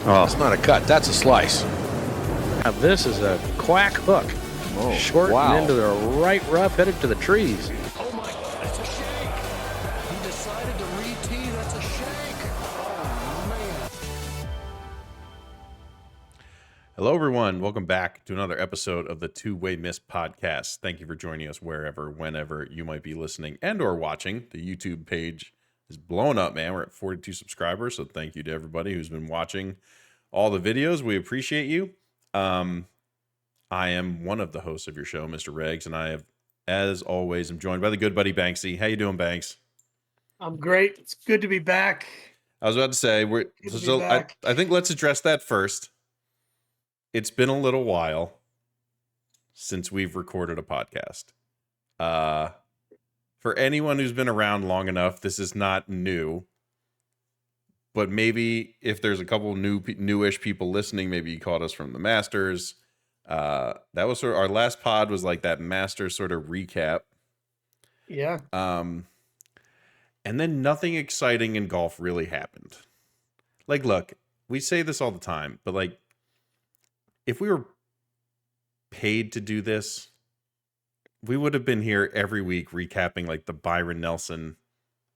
That's not a cut. That's a slice. Now this is a quack hook. Oh, Short wow. and into the right rough, headed to the trees. Oh my God, it's a shank. He decided to re-tee. That's a shank. Oh, man. Hello, everyone. Welcome back to another episode of the Two-Way Miss podcast. Thank you for joining us wherever, whenever you might be listening and or watching. The YouTube page is blowing up, man. We're at 42 subscribers, so thank you to everybody who's been watching all the videos. We appreciate you. I am one of the hosts of your show, Mr. Regz, and I have, as always, I'm joined by the good buddy Banksy. How you doing, Banks? I'm great. It's good to be back. I was about to say, I think let's address that first. It's been a little while since we've recorded a podcast. For anyone who's been around long enough, this is not new. But maybe if there's a couple newish people listening, maybe you caught us from the Masters. That was sort of our last pod was like that Masters sort of recap. Yeah. And then nothing exciting in golf really happened. Like, look, we say this all the time, but like, if we were paid to do this, we would have been here every week recapping like the Byron Nelson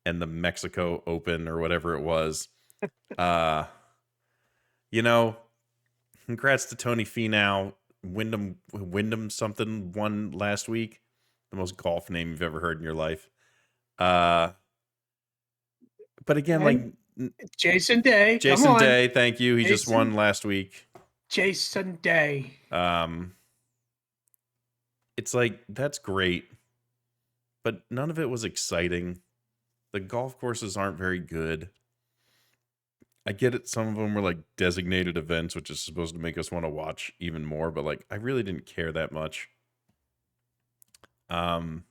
and the Mexico Open or whatever it was. Congrats to Tony Finau. Wyndham something won last week. The most golf name you've ever heard in your life. But again, And like Jason Day. Jason Come on. Day, thank you. He just Jason. won last week. Jason Day. It's like, that's great, but none of it was exciting. The golf courses aren't very good. I get it. Some of them were like designated events, which is supposed to make us want to watch even more, but like, I really didn't care that much. Nothing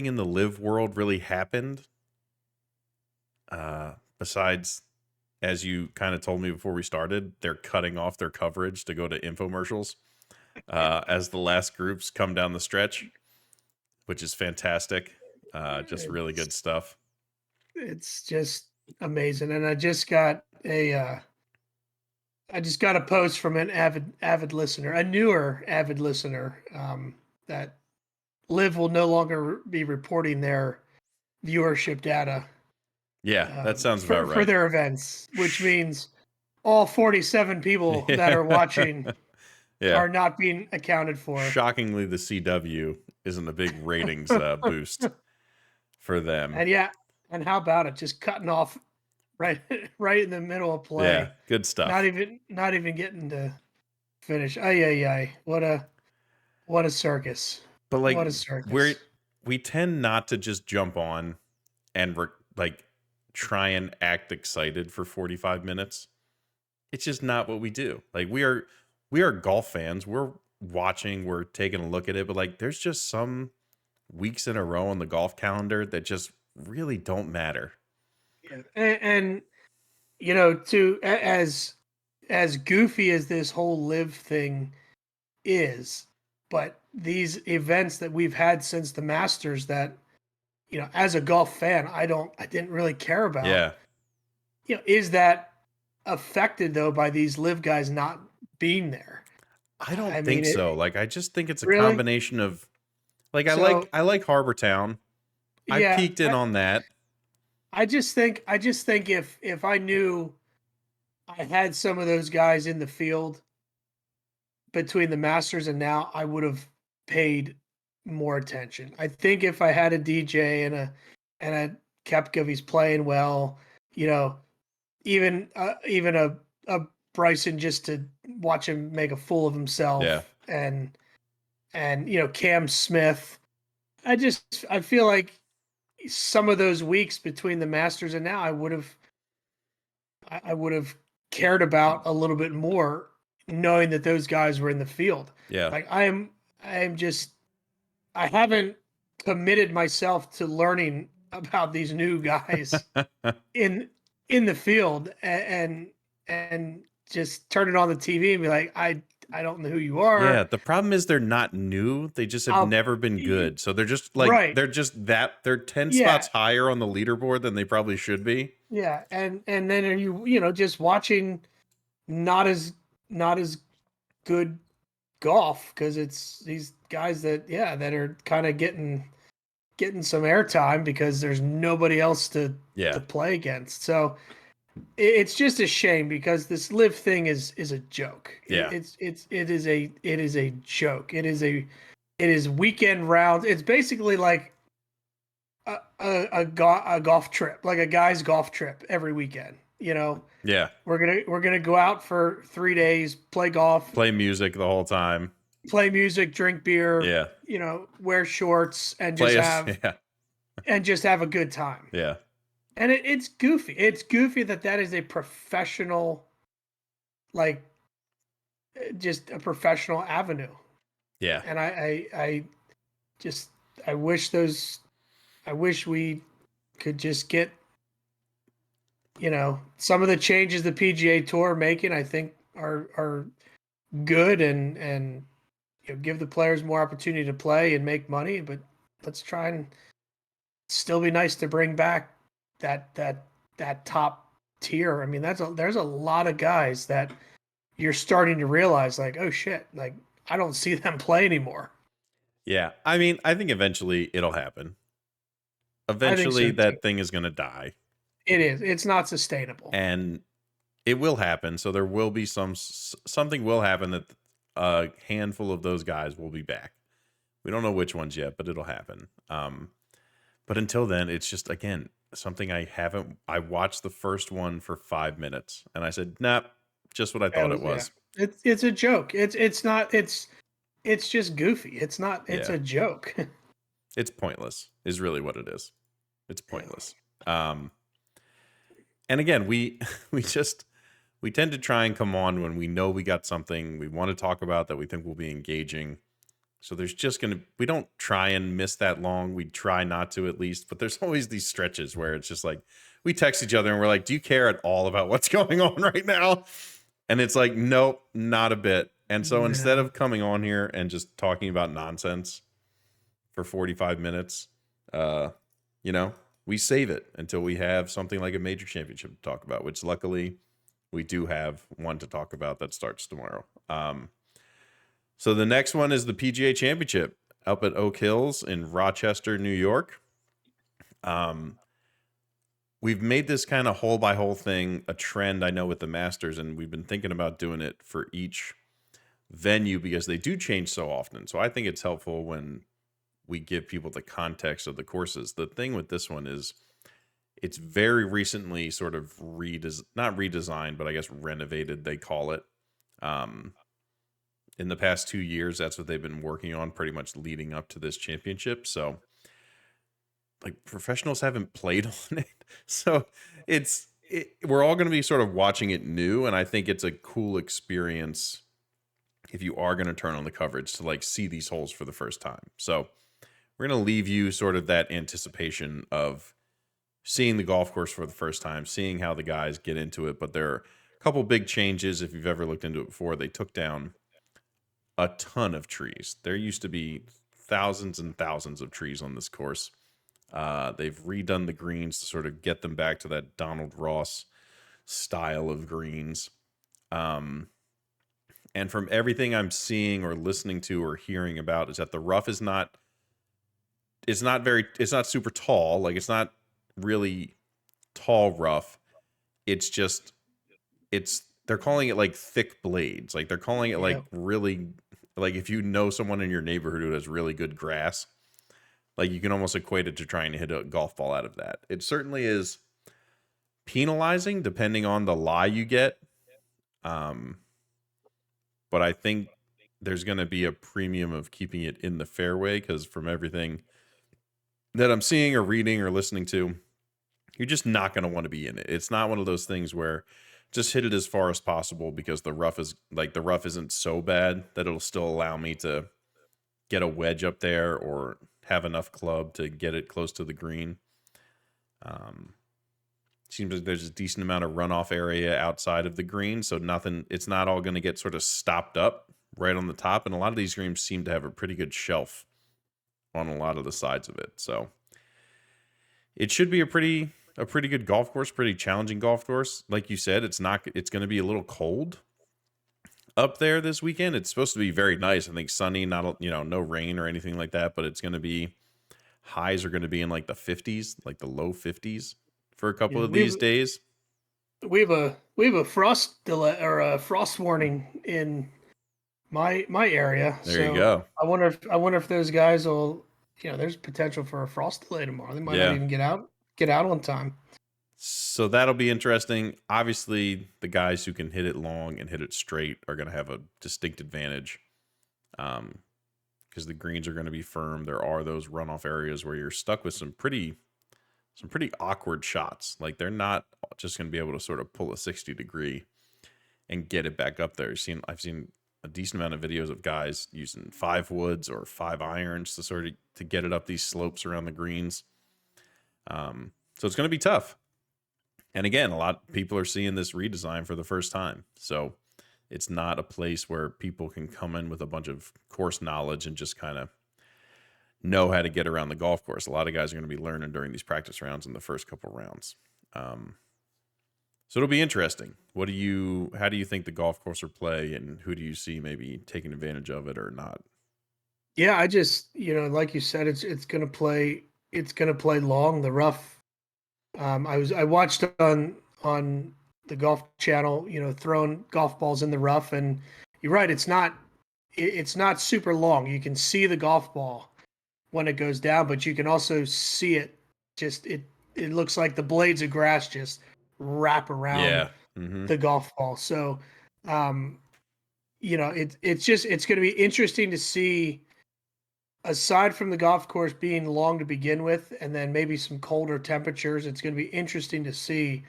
in the live world really happened. Besides, as you kind of told me before we started, they're cutting off their coverage to go to infomercials as the last groups come down the stretch, which is fantastic. Just really good stuff. It's just amazing. And I just got a post from an avid listener, a newer avid listener, that Live will no longer be reporting their viewership data. Yeah, that sounds about right. For their events, which means all 47 people that are watching are not being accounted for. Shockingly, the CW isn't a big ratings boost for them. And how about it? Just cutting off right in the middle of play. Yeah, good stuff. Not even getting to finish. What a circus. But like, what a circus. We tend not to just jump on and try and act excited for 45 minutes. It's just not what we do. Like, we are golf fans. We're watching, we're taking a look at it, but like, there's just some weeks in a row on the golf calendar that just really don't matter. Yeah. And as goofy as this whole live thing is, but these events that we've had since the Masters that, as a golf fan, I didn't really care about. Yeah. Is that affected though by these live guys not being there? I don't think so. Like, I just think it's a really? combination of like, I like Harbor Town. I peeked in on that. I just think if I knew I had some of those guys in the field between the Masters and now, I would have paid more attention. I think if I had a DJ and a Koepka, if he's playing well, even a Bryson, just to watch him make a fool of himself. Yeah. And Cam Smith. I feel like some of those weeks between the Masters and now, I would have cared about a little bit more, knowing that those guys were in the field. Yeah. Like, I haven't committed myself to learning about these new guys in the field and just turn it on the TV and be like, I I don't know who you are. Yeah, the problem is they're not new. They just have I'll- never been good. So they're just like Right. they're 10 Yeah. spots higher on the leaderboard than they probably should be. Yeah, and then are you just watching not as good golf because it's these guys that are kind of getting some airtime because there's nobody else to play against. So it's just a shame because this live thing is a joke. Yeah. It is a joke. It is weekend rounds. It's basically like a golf trip, like a guy's golf trip every weekend. Yeah. We're gonna go out for 3 days, play golf, Play music the whole time. play music, drink beer. Yeah. Wear shorts and Play just have a good time. Yeah. And it's goofy. It's goofy that is a professional, like, just a professional avenue. Yeah. And I wish we could just get, some of the changes the PGA Tour making, I think are good and give the players more opportunity to play and make money, but let's try and still be nice to bring back that top tier. I mean, there's a lot of guys that you're starting to realize, like, oh shit, like I don't see them play anymore. Yeah. I mean, I think eventually it'll happen. Eventually that thing is going to die. It is. It's not sustainable. And it will happen. So there will be something will happen that a handful of those guys will be back. We don't know which ones yet, but it'll happen. But until then, it's just, again, something I watched the first one for 5 minutes and I said, nah, just what I thought it was. Yeah. It's a joke. It's just goofy. It's not, it's a joke. It's pointless is really what it is. It's pointless. And again, we tend to try and come on when we know we got something we want to talk about that we think will be engaging. So there's just we don't try and miss that long. We try not to, at least, but there's always these stretches where it's just like, we text each other and we're like, do you care at all about what's going on right now? And it's like, nope, not a bit. And so instead of coming on here and just talking about nonsense for 45 minutes, we save it until we have something like a major championship to talk about, which luckily we do have one to talk about that starts tomorrow. So the next one is the PGA Championship up at Oak Hills in Rochester, New York. We've made this kind of hole by hole thing a trend, I know, with the Masters, and we've been thinking about doing it for each venue because they do change so often. So I think it's helpful when we give people the context of the courses. The thing with this one is it's very recently sort of not redesigned, but I guess renovated, they call it. In the past 2 years, that's what they've been working on pretty much leading up to this championship. So like professionals haven't played on it. So we're all going to be sort of watching it new. And I think it's a cool experience if you are going to turn on the coverage to like see these holes for the first time. So we're going to leave you sort of that anticipation of seeing the golf course for the first time, seeing how the guys get into it. But there are a couple big changes. If you've ever looked into it before, they took down a ton of trees. There used to be thousands and thousands of trees on this course. They've redone the greens to sort of get them back to that Donald Ross style of greens. And from everything I'm seeing or listening to or hearing about is that the rough is not super tall. Like it's not really tall rough. They're calling it like thick blades. Like they're calling it like really, like if you know someone in your neighborhood who has really good grass, like you can almost equate it to trying to hit a golf ball out of that. It certainly is penalizing depending on the lie you get. But I think there's going to be a premium of keeping it in the fairway because from everything that I'm seeing or reading or listening to, you're just not going to want to be in it. It's not one of those things where just hit it as far as possible because the rough isn't so bad that it'll still allow me to get a wedge up there or have enough club to get it close to the green. Seems like there's a decent amount of runoff area outside of the green, so it's not all going to get sort of stopped up right on the top. And a lot of these greens seem to have a pretty good shelf on a lot of the sides of it. So it should be a pretty good golf course, pretty challenging golf course. Like you said, it's going to be a little cold up there this weekend. It's supposed to be very nice. I think sunny, not, no rain or anything like that, but it's going to be, highs are going to be in like the 50s, like the low 50s for a couple of these days. We have a frost delay or a frost warning in my area. There you go. I wonder if those guys will, there's potential for a frost delay tomorrow. They might not even get out on time. So that'll be interesting. Obviously, the guys who can hit it long and hit it straight are going to have a distinct advantage, because the greens are going to be firm. There are those runoff areas where you're stuck with some pretty awkward shots. Like, they're not just going to be able to sort of pull a 60-degree and get it back up there. I've seen a decent amount of videos of guys using 5 woods or 5 irons to get it up these slopes around the greens. So it's going to be tough. And again, a lot of people are seeing this redesign for the first time. So it's not a place where people can come in with a bunch of course knowledge and just kind of know how to get around the golf course. A lot of guys are going to be learning during these practice rounds in the first couple rounds. So it'll be interesting. How do you think the golf course will play, and who do you see maybe taking advantage of it or not? Yeah, I just, like you said, it's going to play long, the rough. I watched on the Golf Channel, throwing golf balls in the rough, and you're right, it's not super long. You can see the golf ball when it goes down, but you can also see it it looks like the blades of grass just wrap around the golf ball. So it's going to be interesting to see, aside from the golf course being long to begin with, and then maybe some colder temperatures. It's going to be interesting to see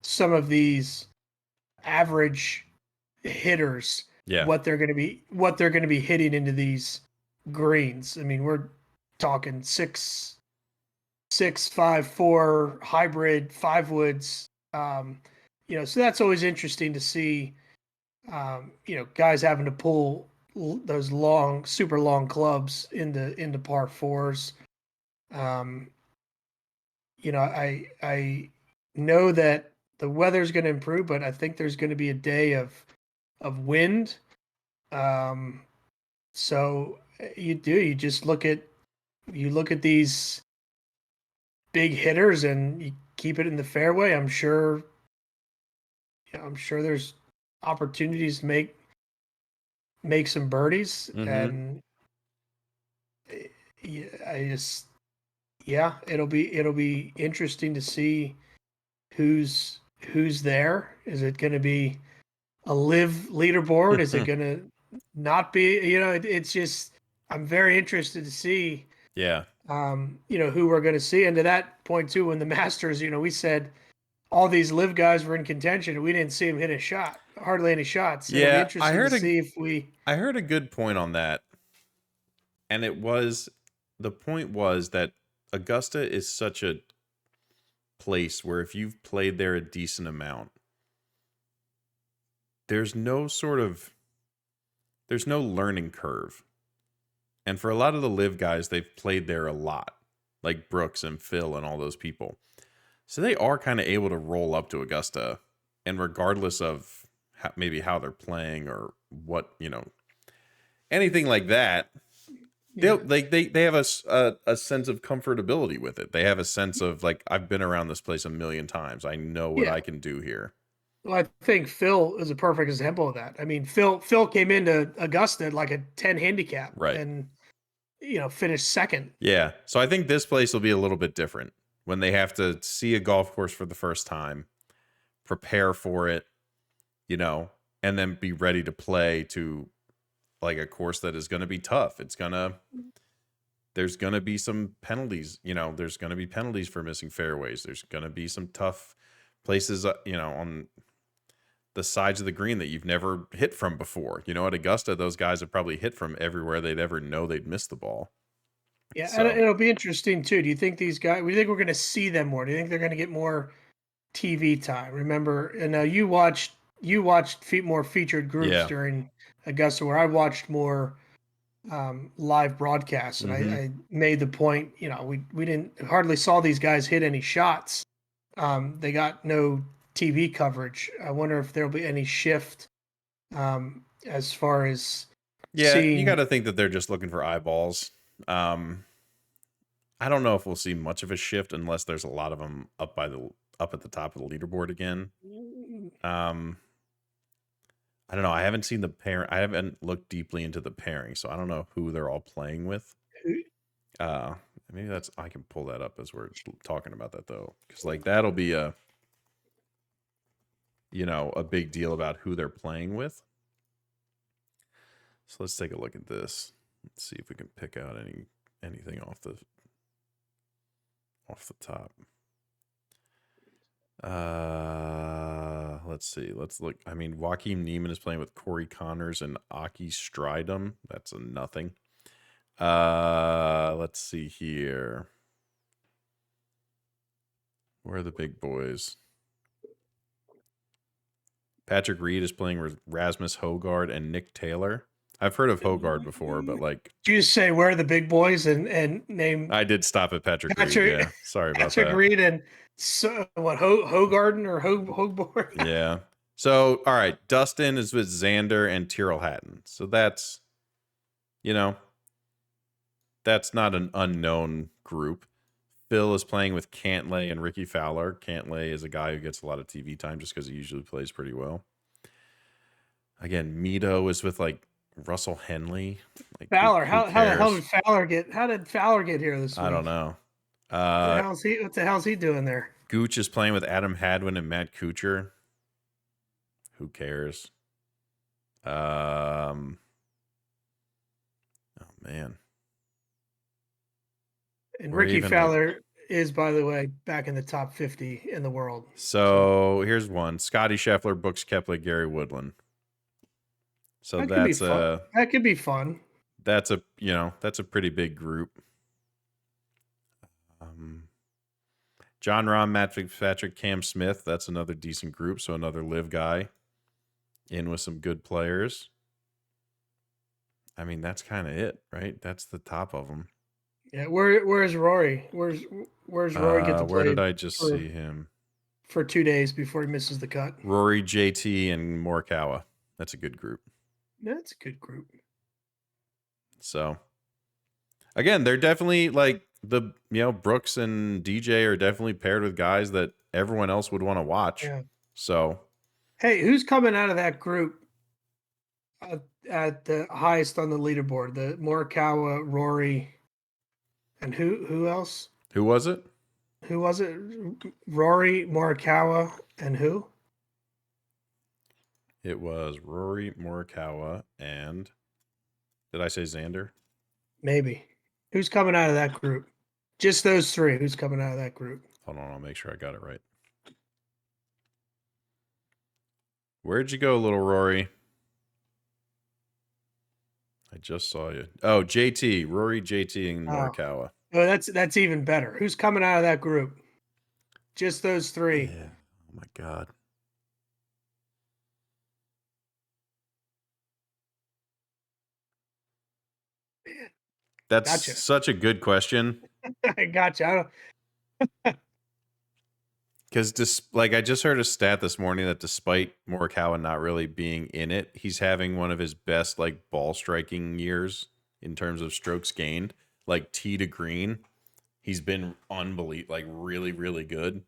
some of these average hitters, what they're going to be hitting into these greens. I mean, we're talking 6, 5, 4 hybrid 5 woods. So that's always interesting to see. Guys having to pull those long, super long clubs into par 4s. I know that the weather's going to improve, but I think there's going to be a day of wind. So you just look at these big hitters and you keep it in the fairway. I'm sure there's opportunities to make some birdies. And it'll be interesting to see who's there. Is it going to be a live leaderboard? Is it going to not be? It's just, I'm very interested to see who we're going to see. And to that point too, when the Masters, we said all these live guys were in contention and we didn't see him hit a shot, hardly any shots. It'll be interesting to see if I heard a good point on that. And the point was that Augusta is such a place where if you've played there a decent amount, there's no learning curve. And for a lot of the live guys, they've played there a lot, like Brooks and Phil and all those people. So they are kind of able to roll up to Augusta, and regardless of maybe how they're playing or what, anything like that, they have a sense of comfortability with it. They have a sense of, like, I've been around this place a million times. I know what I can do here. Well, I think Phil is a perfect example of that. I mean, Phil came into Augusta at like a 10 handicap, right, and finished second. Yeah, so I think this place will be a little bit different when they have to see a golf course for the first time, prepare for it, and then be ready to play to like a course that is going to be tough. There's going to be some penalties, there's going to be penalties for missing fairways. There's going to be some tough places, on the sides of the green that you've never hit from before. At Augusta, those guys have probably hit from everywhere they'd ever know they'd miss the ball. Yeah, so. And it'll be interesting too. Do you think these guys? Do you think we're going to see them more? Do you think they're going to get more TV time. Remember, and you watched more featured groups Yeah. during Augusta, where I watched more live broadcasts, and Mhm. I made the point. We didn't hardly saw these guys hit any shots. They got no TV coverage. I wonder if there'll be any shift as far as Yeah, you got seeing. to think that they're just looking for eyeballs. I don't know if we'll see much of a shift unless there's a lot of them up at the top of the leaderboard again. I don't know. I haven't seen the pair. I haven't looked deeply into the pairing, so I don't know who they're all playing with. Maybe I can pull that up as we're talking about that though, because like that'll be a big deal about who they're playing with. So let's take a look at this. Let's see if we can pick out anything off the top. Let's see. Let's look. I mean, Joaquin Neiman is playing with Corey Connors and Aki Stridham. That's a nothing. Let's see here. Where are the big boys? Patrick Reed is playing with Rasmus Hogard and Nick Taylor. I've heard of Hogard before, but like, Did you say where are the big boys and name I did stop at Patrick Reed. Patrick- Yeah, sorry about Patrick that. Reed and Hogarden or Hogborn? Yeah. So, all right, Dustin is with Xander and Tyrrell Hatton. So that's not an unknown group. Phil is playing with Cantlay and Ricky Fowler. Cantlay is a guy who gets a lot of TV time just because he usually plays pretty well. Again, Mito is with like Russell Henley. Like, Fowler. who How the hell cares? did Fowler get here this week? I don't know. What the hell's he doing there? Gooch is playing with Adam Hadwin and Matt Kuchar. Who cares? Oh man. And Or Ricky even, Fowler is, by the way, back in the top 50 in the world. So here's one. Scotty Scheffler, Brooks Koepka, Gary Woodland. So That could be fun. That's a pretty big group. John Rahm, Matt Fitzpatrick, Cam Smith. That's another decent group. So another live guy in with some good players. I mean, that's kind of it, right? That's the top of them. Yeah, where's Rory? Where's Rory get to play? Where did I just see him? For 2 days before he misses the cut. Rory, JT, and Morikawa. That's a good group. That's a good group. So, again, they're definitely like Brooks and DJ are definitely paired with guys that everyone else would want to watch. Yeah. So, hey, who's coming out of that group at the highest on the leaderboard? The Morikawa, Rory, and who else? who was it? Who was it? Rory, Morikawa, and who? It was Rory, Morikawa, and did I say Xander? Maybe. Who's coming out of that group? Just those three. Who's coming out of that group? Hold on, I'll make sure I got it right. Where'd you go, little Rory? I just saw you. Oh, JT, Rory, JT, and Morikawa. Oh, that's even better. Who's coming out of that group? Just those three. Yeah. Oh my God. That's Gotcha. such a good question. I gotcha. Because I just heard a stat this morning that despite Morikawa not really being in it, he's having one of his best like ball striking years in terms of strokes gained, like tee to green. He's been unbelievable, like really, really good.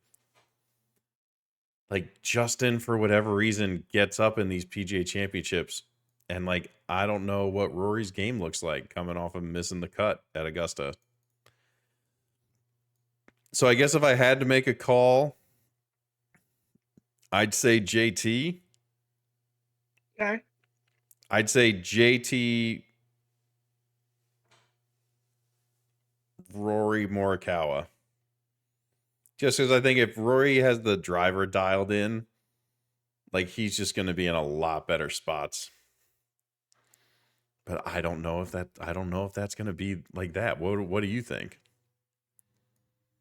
Like Justin, for whatever reason, gets up in these PGA Championships, and like I don't know what Rory's game looks like coming off of missing the cut at Augusta. So I guess if I had to make a call, I'd say JT. Okay. I'd say JT, Rory, Morikawa. Just because I think if Rory has the driver dialed in, like he's just going to be in a lot better spots. But I don't know if that's going to be like that. What do you think?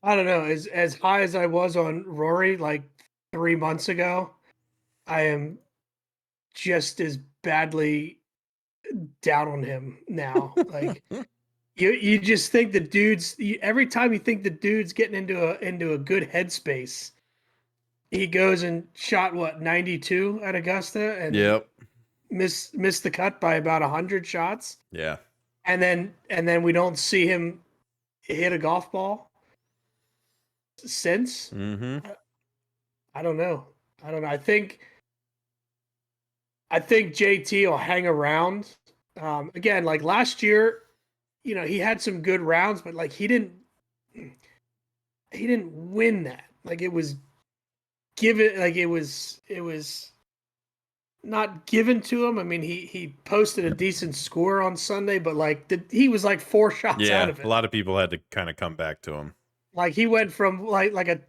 I don't know. As high as I was on Rory, like 3 months ago, I am just as badly down on him now. Like you just think the dude's every time you think the dude's getting into a good headspace, he goes and shot what 92 at Augusta and Yep. missed the cut by about 100 shots, Yeah. and then we don't see him hit a golf ball since. Mm-hmm. I don't know. I think JT will hang around. Again, like last year, he had some good rounds, but like he didn't win that. Like it was given, like it was not given to him. I mean, he posted a decent score on Sunday, but like he was like 4 shots Yeah, out of it. a lot of people had to kind of come back to him. Like he went from like a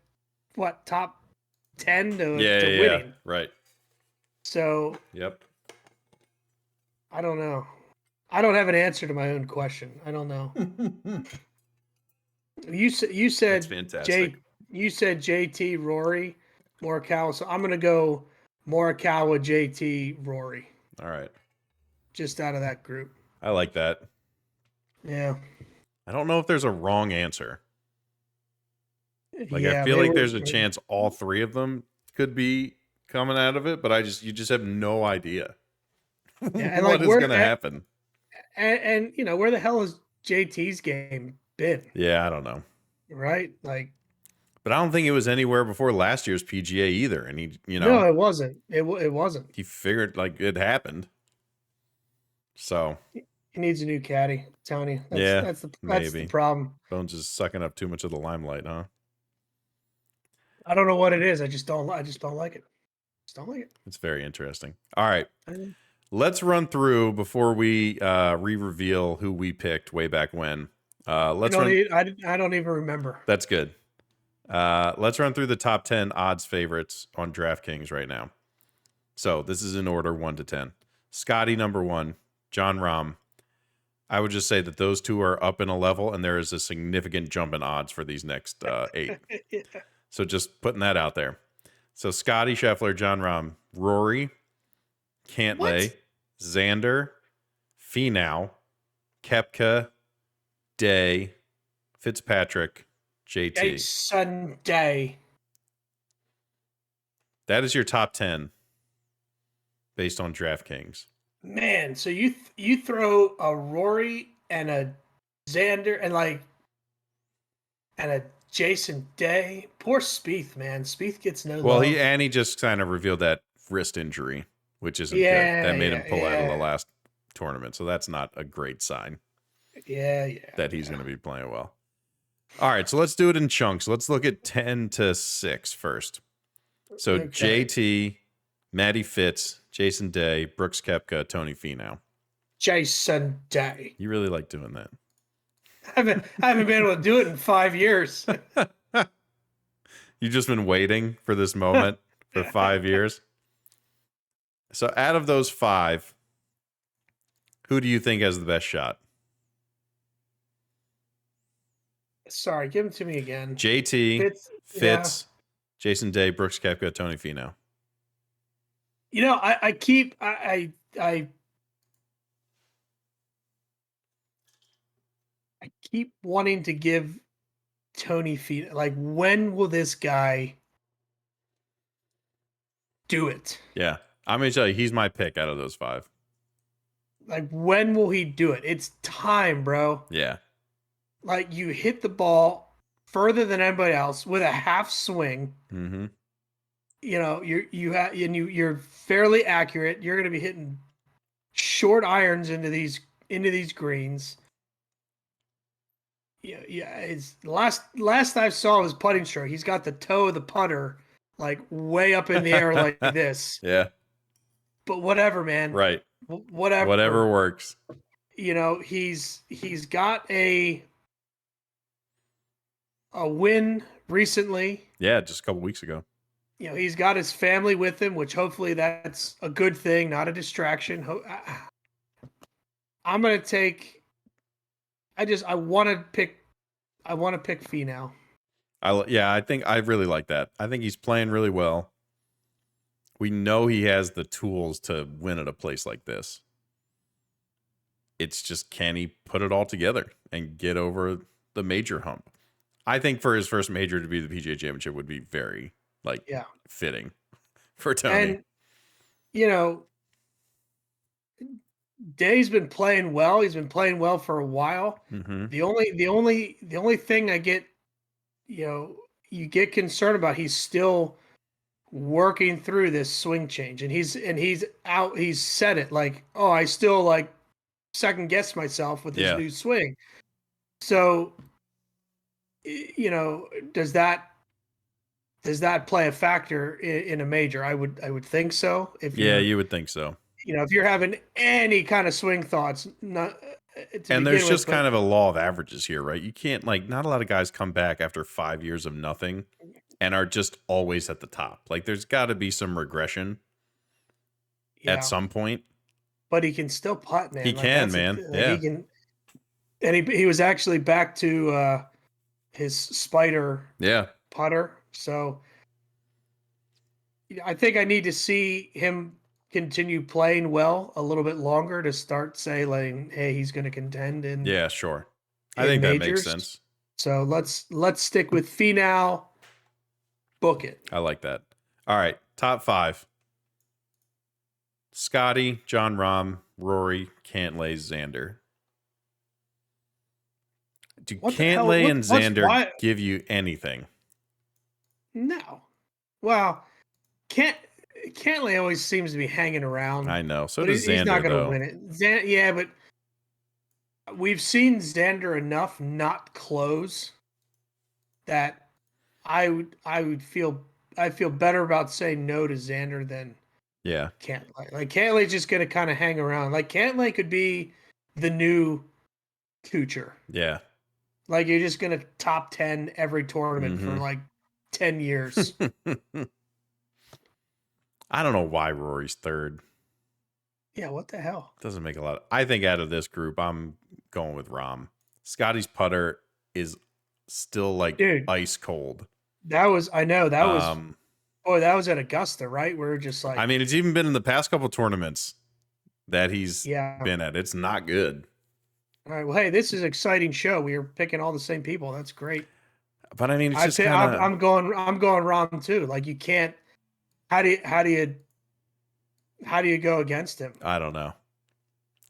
top 10 to winning. Right. So Yep. I don't know. I don't have an answer to my own question. I don't know. You said That's fantastic. You said JT Rory Morikawa. So I'm gonna go Morikawa JT Rory. All right. Just out of that group. I like that. Yeah. I don't know if there's a wrong answer. Like Yeah, I feel like there's a chance all 3 of them could be coming out of it, but you just have no idea and what like, is going to happen. And where the hell has JT's game been? Yeah, I don't know. Right? Like, but I don't think it was anywhere before last year's PGA either. And he, no, it wasn't. It wasn't. He figured like it happened. So he needs a new caddy, Tony. That's the maybe. problem. Bones is sucking up too much of the limelight, huh? I don't know what it is. I just don't like it. Just don't like it. It's very interesting. All right. Let's run through before we re-reveal who we picked way back when. I don't even remember. That's good. Let's run through the top 10 odds favorites on DraftKings right now. So this is in order 1 to 10. Scotty number 1, John Rahm. I would just say that those 2 are up in a level, and there is a significant jump in odds for these next 8. Yeah. So just putting that out there. So Scotty Scheffler, John Rahm, Rory, Cantlay, Xander, Finau, Koepka, Day, Fitzpatrick, JT. Sunday. That is your top 10 based on DraftKings. Man, so you throw a Rory and a Xander and a Jason Day. Poor Spieth, man. Spieth gets no love. He just kind of revealed that wrist injury, which isn't good. That made him pull out of the last tournament. So that's not a great sign. That he's going to be playing well. All right, so let's do it in chunks. Let's look at 10 to 6 first. So JT, Matty Fitz, Jason Day, Brooks Koepka, Tony Finau. Jason Day. You really like doing that. I haven't been able to do it in 5 years. You've just been waiting for this moment for 5 years. So out of those 5, who do you think has the best shot? Sorry, give them to me again. JT, Fitz, Jason Day, Brooks Koepka, Tony Finau. I keep wanting to give Tony Finau. Like, when will this guy do it? Yeah, I'm gonna tell you, he's my pick out of those 5. Like, when will he do it? It's time, bro. Yeah. Like, you hit the ball further than anybody else with a half swing. Mm-hmm. You're fairly accurate. You're going to be hitting short irons into these greens. Yeah. It's last I saw his putting stroke. He's got the toe of the putter like way up in the air like this. Yeah. But whatever, man. Right. Whatever works. He's got a win recently. Yeah, just a couple weeks ago. He's got his family with him, which hopefully that's a good thing, not a distraction. I'm gonna take. I want to pick Finau. I think I really like that. I think he's playing really well. We know he has the tools to win at a place like this. It's just, can he put it all together and get over the major hump? I think for his first major to be the PGA Championship would be very fitting for Tony. And Day's been playing well. He's been playing well for a while. Mm-hmm. The only thing I get, you get concerned about, he's still working through this swing change, and he's out. He's said it like, oh, I still like second guess myself with this new swing. So, does that play a factor in a major? I would think so. You would think so. If you're having any kind of swing thoughts, and there's just kind of a law of averages here, right? You can't, like, not a lot of guys come back after 5 years of nothing and are just always at the top. Like, there's got to be some regression at some point. But he can still putt, man. He can, man. He can, and he was actually back to his spider putter. So I think I need to see him continue playing well a little bit longer to start saying, hey, he's going to contend in. Yeah, sure. I think that makes sense. So let's stick with Finau. Book it. I like that. All right, top 5. Scotty, Jon Rahm, Rory, Cantlay, Xander. Do Cantlay and Xander give you anything? No. Well, Cantlay always seems to be hanging around. I know. So does Xander, he's not going to though. win it. But we've seen Xander enough not close that I feel better about saying no to Xander than Cantlay. Like, Cantlay's just going to kind of hang around. Like, Cantlay could be the new Kuchar. Yeah. Like, you're just going to top 10 every tournament for like 10 years. I don't know why Rory's third. Yeah, what the hell? Doesn't make a lot. I think out of this group, I'm going with Rahm. Scotty's putter is still like ice cold. That was at Augusta, right? We're just like, I mean, it's even been in the past couple tournaments that he's been at. It's not good. All right. Well, hey, this is an exciting show. We are picking all the same people. That's great. But I mean, it's just kinda... I'm going Rahm too. Like, you can't. How do you go against him? I don't know.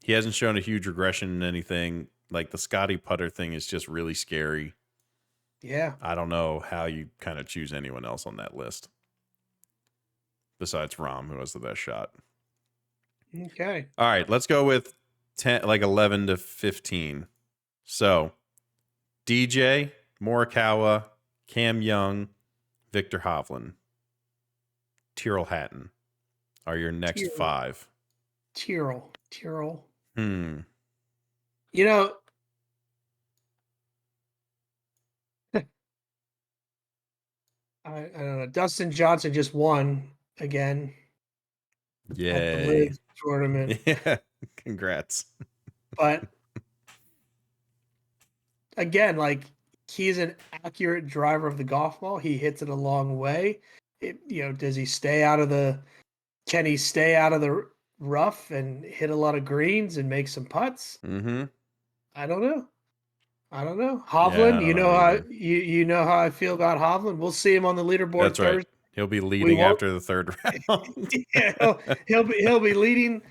He hasn't shown a huge regression in anything. Like, the Scotty putter thing is just really scary. Yeah. I don't know how you kind of choose anyone else on that list besides Rahm, who has the best shot. Okay. All right, let's go with 11 to 15. So, DJ, Morikawa, Cam Young, Victor Hovland, Tyrrell Hatton are your next 5. Tyrrell. I don't know. Dustin Johnson just won again. Yay. At the Regz tournament. Yeah. Congrats. But again, like, he's an accurate driver of the golf ball. He hits it a long way. Does he stay out of the rough and hit a lot of greens and make some putts? Mm-hmm. I don't know. Hovland, you know how I feel about Hovland. We'll see him on the leaderboard. That's right. He'll be leading after the third round. he'll be leading.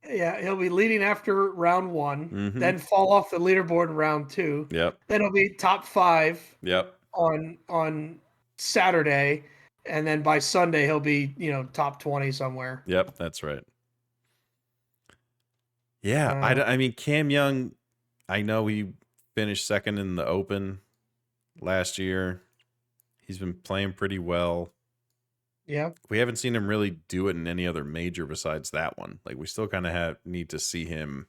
Yeah, he'll be leading after round 1, then fall off the leaderboard in round 2. Yep. Then he'll be top 5. Yep. On Saturday, and then by Sunday he'll be top 20 somewhere. Yep, that's right. Yeah, I mean, Cam Young, I know he finished second in the Open last year. He's been playing pretty well. Yeah. We haven't seen him really do it in any other major besides that one. Like, we still kind of need to see him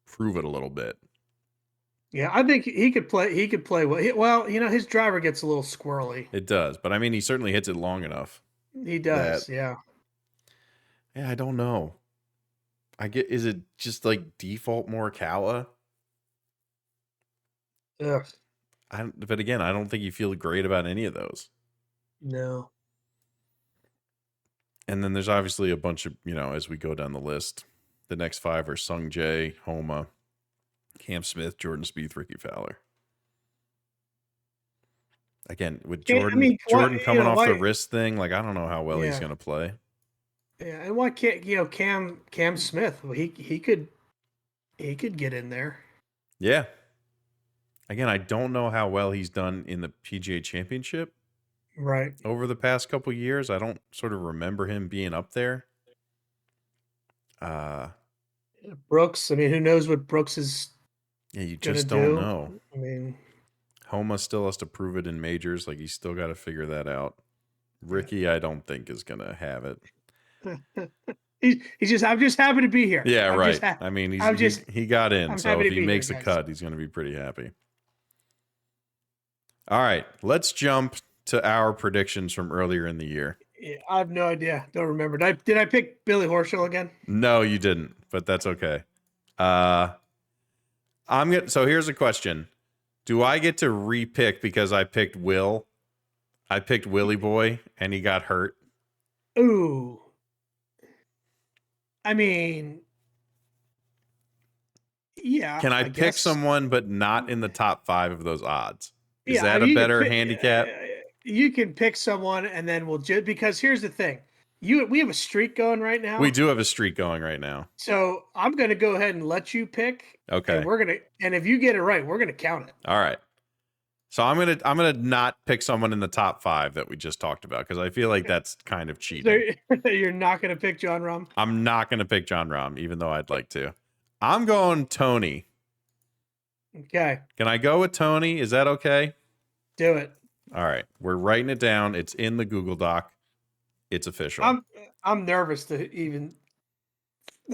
prove it a little bit. Yeah, I think he could play well. His driver gets a little squirrely. It does, but I mean, he certainly hits it long enough. He does, yeah. Yeah, I don't know. Is it just like default Morikawa? Ugh. But again, I don't think you feel great about any of those. No. And then there's obviously a bunch of, as we go down the list, the next 5 are Sung Jae, Homa, Cam Smith, Jordan Spieth, Ricky Fowler. Again, with Jordan coming off the wrist thing, like I don't know how well he's going to play. Yeah, and why can't Cam Smith? Well, he could get in there. Yeah. Again, I don't know how well he's done in the PGA Championship. Right. Over the past couple years, I don't sort of remember him being up there. Brooks, I mean, who knows what Brooks is you just don't know. I mean, Homa still has to prove it in majors. Like, he's still got to figure that out. Ricky, I don't think is going to have it. he's just, I'm just happy to be here. Yeah, right. I mean, he got in. So if he makes a cut, he's going to be pretty happy. All right, let's jump to our predictions from earlier in the year. Yeah, I have no idea. Don't remember. Did I pick Billy Horschel again? No, you didn't, but that's okay. So here's a question. Do I get to re-pick because I picked Will? I picked Willie Boy and he got hurt. Ooh. I mean, yeah. Can I pick someone but not in the top 5 of those odds? Is that a better handicap? You can pick someone and then we'll just, because here's the thing. We have a streak going right now. We do have a streak going right now. So I'm going to go ahead and let you pick. Okay. And if you get it right, we're going to count it. All right. So I'm going to not pick someone in the top 5 that we just talked about because I feel like that's kind of cheating. So you're not going to pick Jon Rahm? I'm not going to pick Jon Rahm, even though I'd like to. I'm going Tony. Okay. Can I go with Tony? Is that okay? Do it. All right. We're writing it down. It's in the Google Doc. It's official. I'm nervous to even.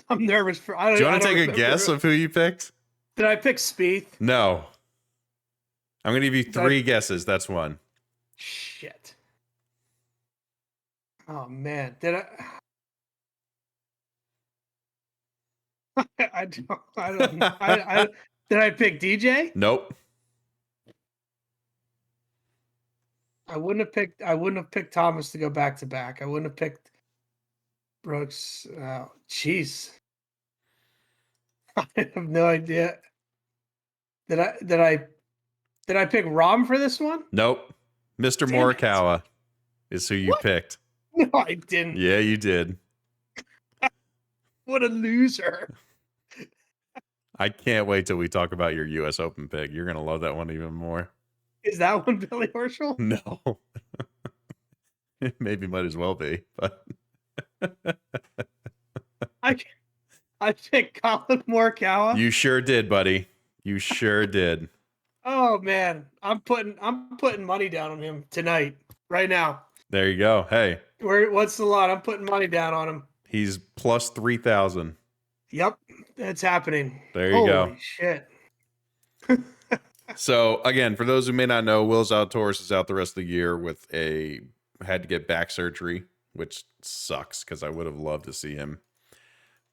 I'm nervous for. Do you want to take a guess of who you picked? Did I pick Spieth? No. I'm going to give you 3 guesses. That's one. Shit. Oh man, did I? I don't know. Did I pick DJ? Nope. I wouldn't have picked Thomas to go back to back. I wouldn't have picked Brooks. Oh, jeez. I have no idea. Did I pick Rahm for this one? Nope. Mr. Morikawa is who you picked. No, I didn't. Yeah, you did. What a loser. I can't wait till we talk about your U.S. Open pick. You're going to love that one even more. Is that one Billy Horschel? No. Maybe might as well be, but I picked Colin Morikawa. You sure did, buddy. You sure did. Oh man, I'm putting money down on him tonight, right now. There you go. Hey, what's the lot? I'm putting money down on him. He's plus 3,000. Yep, that's happening. There you go. Holy shit. So again, for those who may not know, Will's Outdoors is out the rest of the year with had to get back surgery, which sucks because I would have loved to see him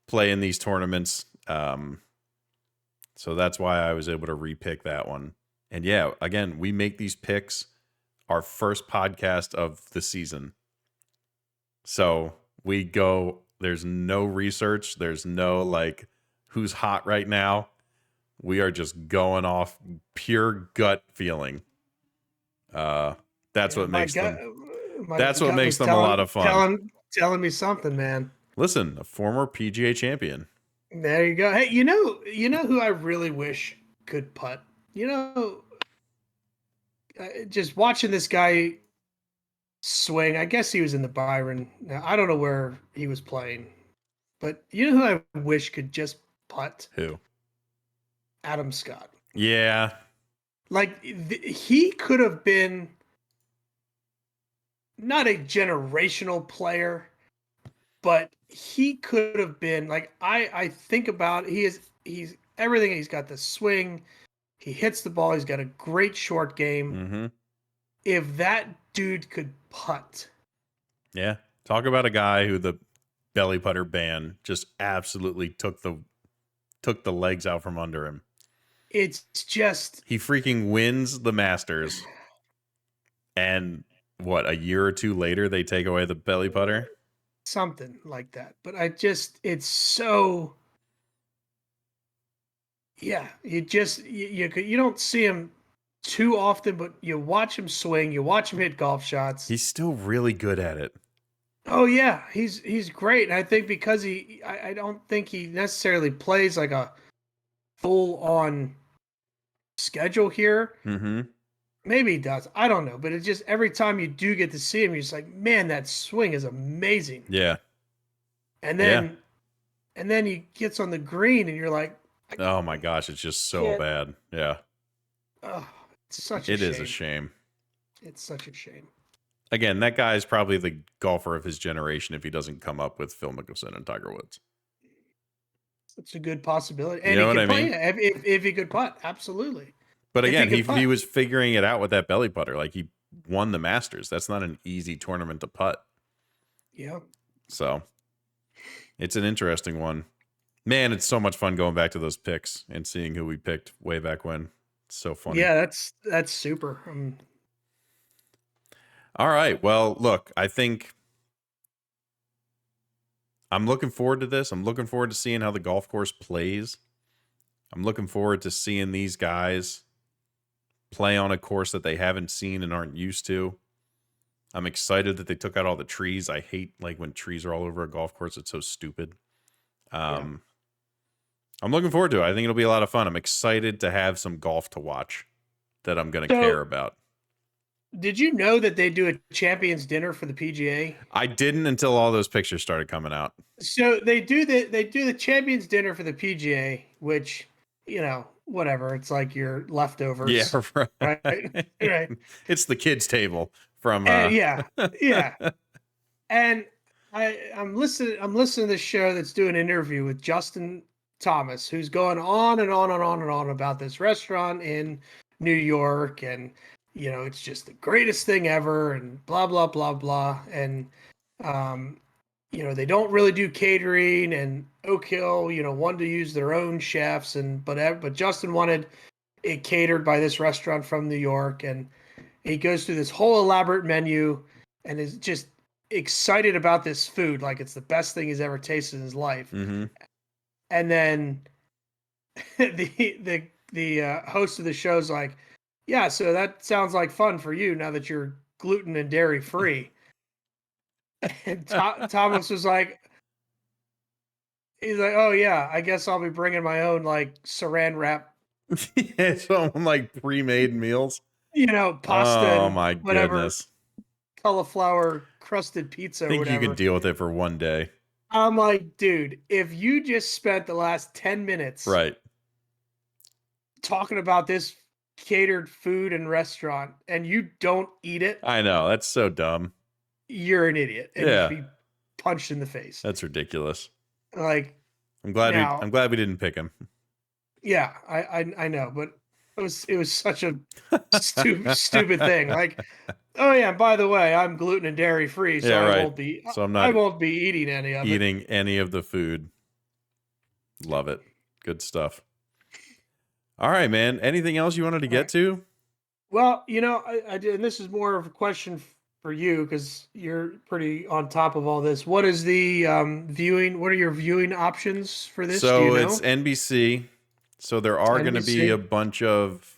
play in these tournaments. So that's why I was able to repick that one. And yeah, again, we make these picks our first podcast of the season. So we go, there's no research. There's no like who's hot right now. We are just going off pure gut feeling. That's what makes them. That's what makes them a lot of fun. Telling me something, man. Listen, a former PGA champion. There you go. Hey, you know who I really wish could putt. Just watching this guy swing. I guess he was in the Byron. Now I don't know where he was playing, but you know who I wish could just putt? Who? Adam Scott. Yeah. Like he could have been not a generational player, but he could have been like I think about he's everything. He's got the swing. He hits the ball. He's got a great short game. Mm-hmm. If that dude could putt. Yeah. Talk about a guy who the belly putter ban just absolutely took the legs out from under him. It's just he freaking wins the Masters, and what, a year or two later they take away the belly putter? something like that. But it's so, yeah. You don't see him too often, but you watch him swing, you watch him hit golf shots. He's still really good at it. Oh yeah, he's great. And I think because I don't think he necessarily plays like a full on schedule here. Mm-hmm. Maybe he does. I don't know. But it's just every time you do get to see him, you're just like, man, that swing is amazing. Yeah. And then he gets on the green and you're like, Oh my gosh, it's just so bad. Yeah. oh, it's such a shame. It is a shame. It's such a shame. Again, that guy is probably the golfer of his generation if he doesn't come up with Phil Mickelson and Tiger Woods. It's a good possibility. And You know he what could I mean? play if he could putt, absolutely. But If again, he could putt. he was figuring it out with that belly putter. Like, he won the Masters. That's not an easy tournament to putt. Yeah. So it's an interesting one. Man, it's so much fun going back to those picks and seeing who we picked way back when. It's so funny. Yeah, that's super. All right. Well, look, I think I'm looking forward to this. I'm looking forward to seeing how the golf course plays. I'm looking forward to seeing these guys play on a course that they haven't seen and aren't used to. I'm excited that they took out all the trees. I hate like when trees are all over a golf course. It's so stupid. I'm looking forward to it. I think it'll be a lot of fun. I'm excited to have some golf to watch that I'm going to care about. Did you know that they do a champions dinner for the PGA? I didn't until all those pictures started coming out. So they do the champions dinner for the PGA, which, whatever. It's like your leftovers. Yeah, right. Right. It's the kids' table from. Yeah. And I'm listening to this show that's doing an interview with Justin Thomas, who's going on and on and on and on about this restaurant in New York, and it's just the greatest thing ever, and blah blah blah blah, and they don't really do catering, and Oak Hill, wanted to use their own chefs, but Justin wanted it catered by this restaurant from New York, and he goes through this whole elaborate menu and is just excited about this food like it's the best thing he's ever tasted in his life. Mm-hmm. And then the host of the show's like, yeah, so that sounds like fun for you now that you're gluten and dairy free. And Thomas was like, he's like, oh yeah, I guess I'll be bringing my own like saran wrap. Yeah, some like pre-made meals. Pasta. Oh my goodness. Cauliflower crusted pizza. I think or whatever. you can deal with it for one day. I'm like, dude, if you just spent the last 10 minutes right talking about this catered food and restaurant and you don't eat it, I know, that's so dumb. You're an idiot. And you should be punched in the face. That's ridiculous. Like, I'm glad we didn't pick him. Yeah, I know, but it was such a stupid thing. Like, oh yeah, by the way, I'm gluten and dairy free, so I won't be eating any of the food. Love it. Good stuff. All right, man. Anything else you wanted to get to? Well, I did, and this is more of a question for you because you're pretty on top of all this. What is the viewing? What are your viewing options for this? So it's NBC. So there are going to be a bunch of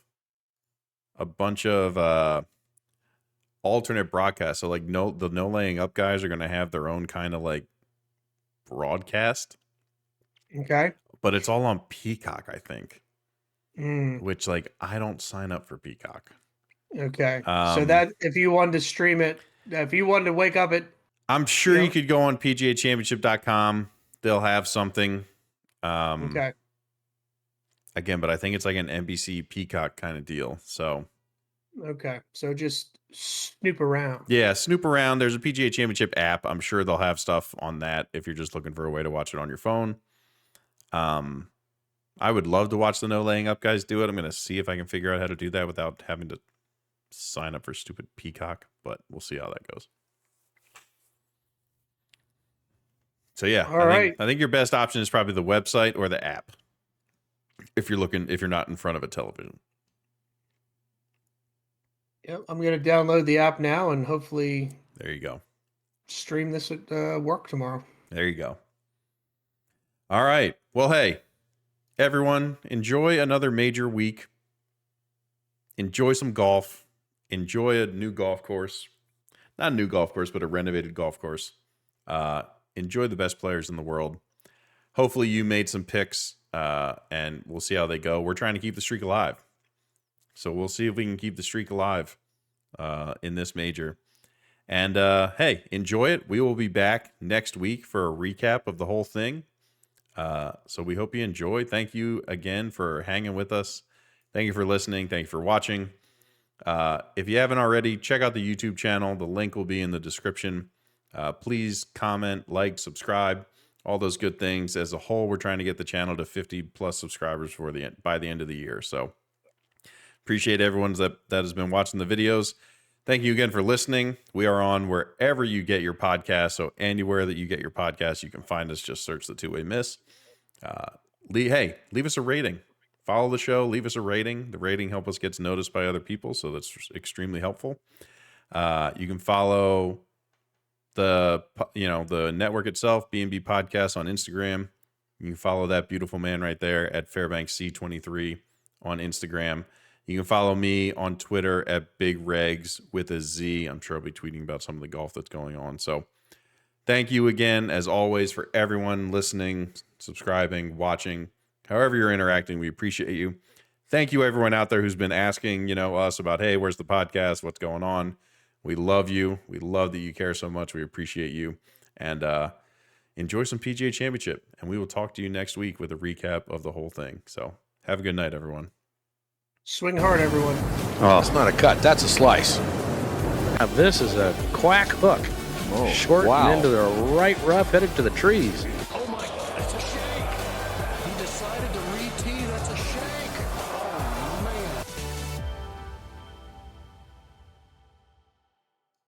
alternate broadcasts. So like the No Laying Up guys are going to have their own kind of like broadcast. Okay. But it's all on Peacock, I think. Mm. Which like I don't sign up for Peacock. Okay. So that if you wanted to stream it, if you wanted to wake up at, I'm sure you could go on PGAchampionship.com. They'll have something. Okay. Again, but I think it's like an NBC Peacock kind of deal. So. Okay. So just snoop around. Yeah, snoop around. There's a PGA Championship app. I'm sure they'll have stuff on that if you're just looking for a way to watch it on your phone. I would love to watch the No Laying Up guys do it. I'm going to see if I can figure out how to do that without having to sign up for stupid Peacock, but we'll see how that goes. So yeah, I think your best option is probably the website or the app. If you're not in front of a television. Yep, I'm going to download the app now and hopefully there you go. stream this at work tomorrow. There you go. All right. Well, hey, everyone, enjoy another major week. Enjoy some golf. Enjoy a new golf course. Not a new golf course, but a renovated golf course. Enjoy the best players in the world. Hopefully you made some picks, and we'll see how they go. We're trying to keep the streak alive. So we'll see if we can keep the streak alive in this major. And hey, enjoy it. We will be back next week for a recap of the whole thing. So we hope you enjoy. Thank you again for hanging with us. Thank you for listening. Thank you for watching. If you haven't already, check out the YouTube channel. The link will be in the description. Please comment, like, subscribe, all those good things. As a whole, we're trying to get the channel to 50 plus subscribers by the end of the year. So appreciate everyone that has been watching the videos. Thank you again for listening. We are on wherever you get your podcasts. So anywhere that you get your podcasts, you can find us. Just search the Two-Way Miss. Hey, leave us a rating. Follow the show. Leave us a rating. The rating helps us get noticed by other people, so that's extremely helpful. You can follow the network itself, B&B Podcast on Instagram. You can follow that beautiful man right there at FairbanksC23 on Instagram. You can follow me on Twitter at Big Regz with a Z. I'm sure I'll be tweeting about some of the golf that's going on. So thank you again, as always, for everyone listening, subscribing, watching, however you're interacting. We appreciate you. Thank you, everyone out there who's been asking, us about, hey, where's the podcast? What's going on? We love you. We love that you care so much. We appreciate you. And enjoy some PGA Championship. And we will talk to you next week with a recap of the whole thing. So have a good night, everyone. Swing hard, everyone. Oh, it's not a cut. That's a slice. Now this is a quack hook. Oh, Short wow. and into the right rough, headed to the trees.